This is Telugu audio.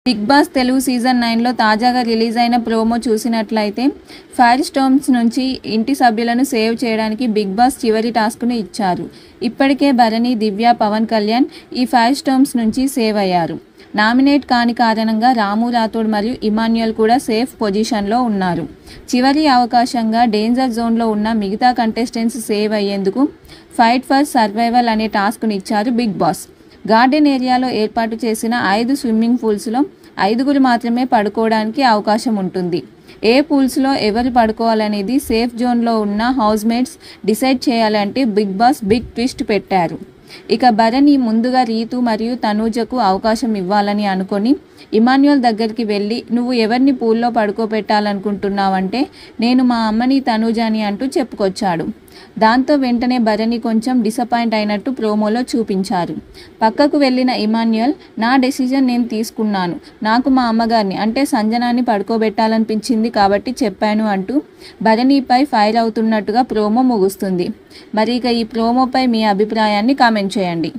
బిగ్ బాస్ తెలుగు సీజన్ 9లో తాజాగా రిలీజ్ అయిన ప్రోమో చూసినట్లయితే ఫైర్ స్టోమ్స్ నుంచి ఇంటి సభ్యులను సేవ్ చేయడానికి బిగ్ బాస్ చివరి టాస్క్ను ఇచ్చారు. ఇప్పటికే భరణి, దివ్య, పవన్ కళ్యాణ్ ఈ ఫైర్ స్టోమ్స్ నుంచి సేవ్ అయ్యారు. నామినేట్ కాని కారణంగా రాము రాథోడ్ మరియు ఇమాన్యుయల్ కూడా సేఫ్ పొజిషన్లో ఉన్నారు. చివరి అవకాశంగా డేంజర్ జోన్లో ఉన్న మిగతా కంటెస్టెంట్స్ సేవ్ అయ్యేందుకు ఫైట్ ఫర్ సర్వైవల్ అనే టాస్క్ను ఇచ్చారు బిగ్ బాస్. గార్డెన్ ఏరియాలో ఏర్పాటు చేసిన 5 స్విమ్మింగ్ పూల్స్లో 5గురు మాత్రమే పడుకోవడానికి అవకాశం ఉంటుంది. ఏ పూల్స్లో ఎవరు పడుకోవాలనేది సేఫ్ జోన్లో ఉన్న హౌస్మేట్స్ డిసైడ్ చేయాలంటే బిగ్ బాస్ బిగ్ ట్విస్ట్ పెట్టారు. ఇక భరణి ముందుగా రీతు మరియు తనూజకు అవకాశం ఇవ్వాలని అనుకొని ఇమాన్యుయల్ దగ్గరికి వెళ్ళి, నువ్వు ఎవరిని పూల్లో పడుకోబెట్టాలనుకుంటున్నావంటే నేను మా అమ్మని, తనూజని అంటూ చెప్పుకొచ్చాడు. దాంతో వెంటనే భరణి కొంచెం డిసప్పాయింట్ అయినట్టు ప్రోమోలో చూపించారు. పక్కకు వెళ్ళిన ఇమాన్యుయల్, నా డెసిజన్ నేను తీసుకున్నాను, నాకు మా అమ్మగారిని అంటే సంజనాని పడుకోబెట్టాలనిపించింది కాబట్టి చెప్పాను అంటూ భరణిపై ఫైర్ అవుతున్నట్టుగా ప్రోమో ముగుస్తుంది. మరి ఇక ఈ ప్రోమోపై మీ అభిప్రాయాన్ని కామెంట్ చేయండి.